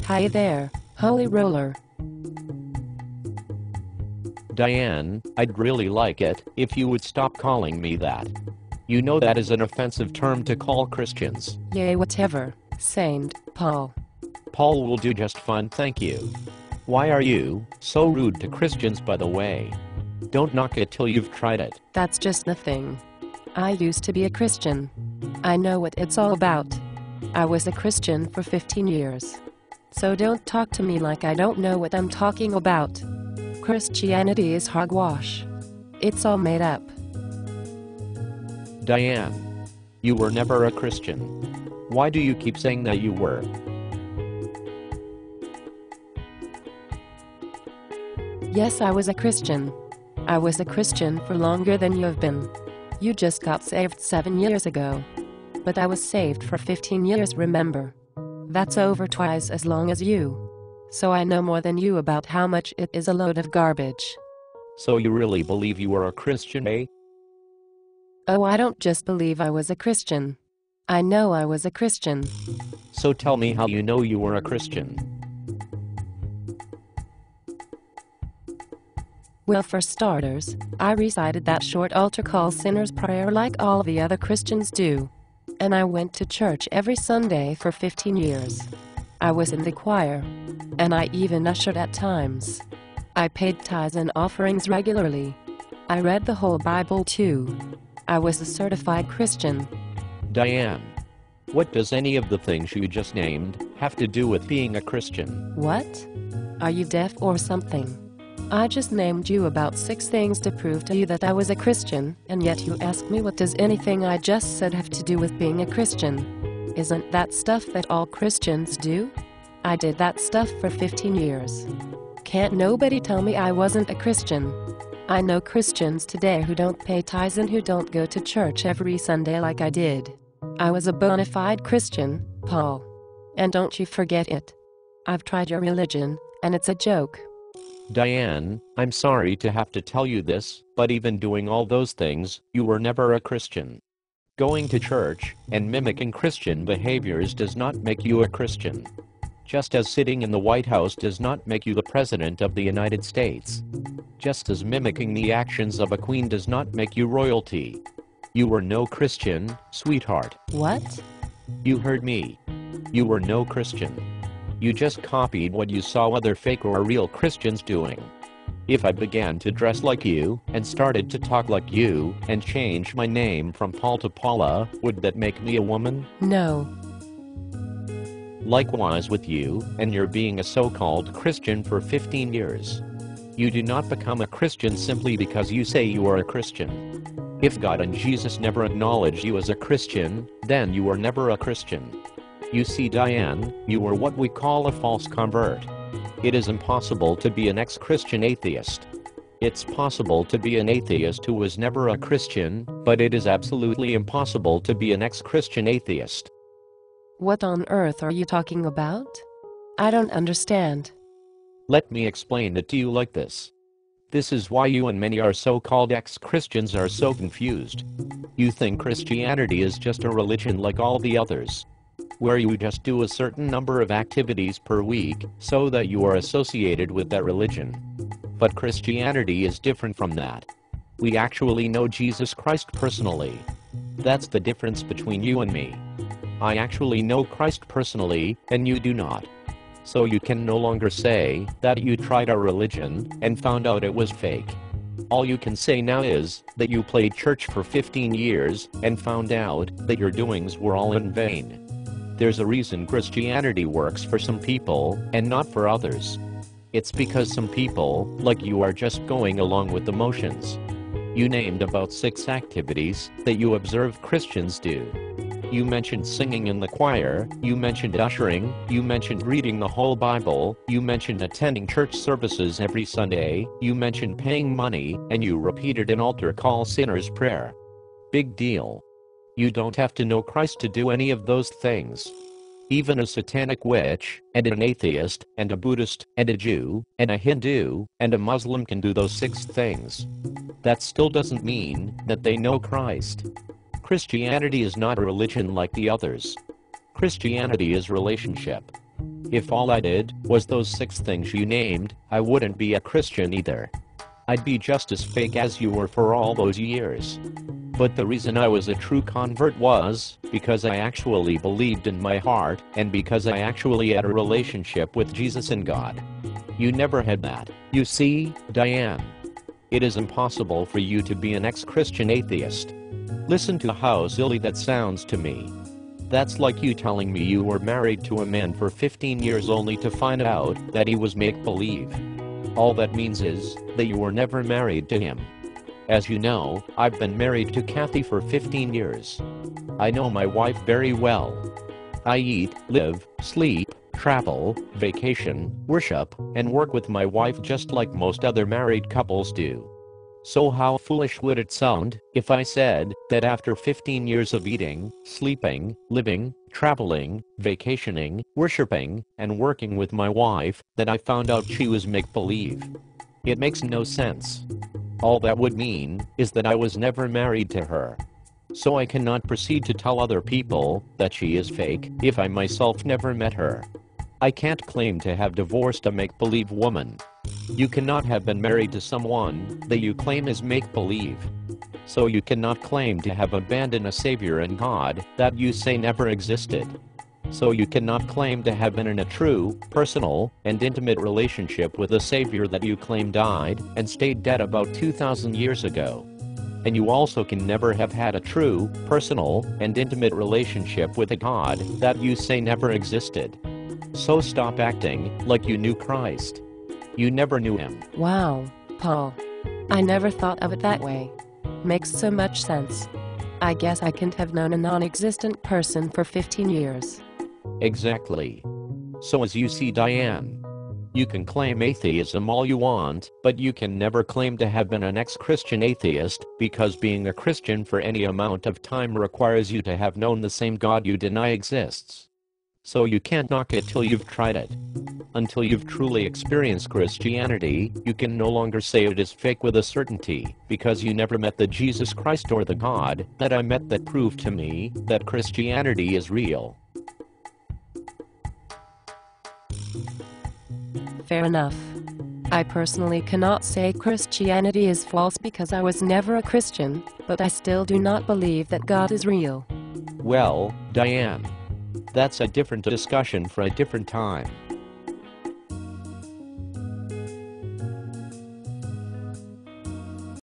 Hi there, Holy Roller. Diane, I'd really like it if you would stop calling me that. You know that is an offensive term to call Christians. Yay, whatever, Saint Paul. Paul will do just fine, thank you. Why are you so rude to Christians, by the way? Don't knock it till you've tried it. That's just the thing. I used to be a Christian. I know what it's all about. I was a Christian for 15 years. So don't talk to me like I don't know what I'm talking about. Christianity is hogwash. It's all made up. Diane, you were never a Christian. Why do you keep saying that you were? Yes, I was a Christian. I was a Christian for longer than you have been. You just got saved 7 years ago. But I was saved for 15 years, remember? That's over twice as long as you. So I know more than you about how much it is a load of garbage. So you really believe you were a Christian, eh? Oh, I don't just believe I was a Christian. I know I was a Christian. So tell me how you know you were a Christian. Well, for starters, I recited that short altar call sinner's prayer like all the other Christians do. And I went to church every Sunday for 15 years. I was in the choir. And I even ushered at times. I paid tithes and offerings regularly. I read the whole Bible too. I was a certified Christian. Diane, what does any of the things you just named have to do with being a Christian? What? Are you deaf or something? I just named you about 6 things to prove to you that I was a Christian, and yet you ask me what does anything I just said have to do with being a Christian? Isn't that stuff that all Christians do? I did that stuff for 15 years. Can't nobody tell me I wasn't a Christian. I know Christians today who don't pay tithes and who don't go to church every Sunday like I did. I was a bona fide Christian, Paul. And don't you forget it. I've tried your religion, and it's a joke. Diane, I'm sorry to have to tell you this, but even doing all those things, you were never a Christian. Going to church and mimicking Christian behaviors does not make you a Christian. Just as sitting in the White House does not make you the President of the United States. Just as mimicking the actions of a queen does not make you royalty. You were no Christian, sweetheart. What? You heard me. You were no Christian. You just copied what you saw other fake or real Christians doing. If I began to dress like you, and started to talk like you, and change my name from Paul to Paula, would that make me a woman? No. Likewise with you, and your being a so-called Christian for 15 years. You do not become a Christian simply because you say you are a Christian. If God and Jesus never acknowledged you as a Christian, then you were never a Christian. You see, Diane, you were what we call a false convert. It is impossible to be an ex-Christian atheist. It's possible to be an atheist who was never a Christian, but it is absolutely impossible to be an ex-Christian atheist. What on earth are you talking about? I don't understand. Let me explain it to you like this. This is why you and many are so-called ex-Christians are so confused. You think Christianity is just a religion like all the others, where you just do a certain number of activities per week so that you are associated with that religion. But Christianity is different from that. We actually know Jesus Christ personally. That's the difference between you and me. I actually know Christ personally, and you do not. So you can no longer say that you tried our religion and found out it was fake. All you can say now is that you played church for 15 years and found out that your doings were all in vain. There's a reason Christianity works for some people and not for others. It's because some people, like you, are just going along with the motions. You named about 6 activities that you observe Christians do. You mentioned singing in the choir, you mentioned ushering, you mentioned reading the whole Bible, you mentioned attending church services every Sunday, you mentioned paying money, and you repeated an altar call sinner's prayer. Big deal. You don't have to know Christ to do any of those things. Even a satanic witch, and an atheist, and a Buddhist, and a Jew, and a Hindu, and a Muslim can do those 6 things. That still doesn't mean that they know Christ. Christianity is not a religion like the others. Christianity is relationship. If all I did was those 6 things you named, I wouldn't be a Christian either. I'd be just as fake as you were for all those years. But the reason I was a true convert was because I actually believed in my heart, and because I actually had a relationship with Jesus and God. You never had that. You see, Diane, it is impossible for you to be an ex-Christian atheist. Listen to how silly that sounds to me. That's like you telling me you were married to a man for 15 years only to find out that he was make-believe. All that means is that you were never married to him. As you know, I've been married to Kathy for 15 years. I know my wife very well. I eat, live, sleep, travel, vacation, worship, and work with my wife just like most other married couples do. So how foolish would it sound if I said that after 15 years of eating, sleeping, living, traveling, vacationing, worshiping, and working with my wife, that I found out she was make-believe? It makes no sense. All that would mean is that I was never married to her. So I cannot proceed to tell other people that she is fake if I myself never met her. I can't claim to have divorced a make-believe woman. You cannot have been married to someone that you claim is make-believe. So you cannot claim to have abandoned a Savior and God that you say never existed. So you cannot claim to have been in a true, personal, and intimate relationship with a Savior that you claim died and stayed dead about 2,000 years ago. And you also can never have had a true, personal, and intimate relationship with a God that you say never existed. So stop acting like you knew Christ. You never knew him. Wow, Paul. I never thought of it that way. Makes so much sense. I guess I can't have known a non-existent person for 15 years. Exactly. So as you see, Diane, you can claim atheism all you want, but you can never claim to have been an ex-Christian atheist, because being a Christian for any amount of time requires you to have known the same God you deny exists. So you can't knock it till you've tried it. Until you've truly experienced Christianity, you can no longer say it is fake with a certainty, because you never met the Jesus Christ or the God that I met that proved to me that Christianity is real. Fair enough. I personally cannot say Christianity is false because I was never a Christian, but I still do not believe that God is real. Well, Diane, that's a different discussion for a different time.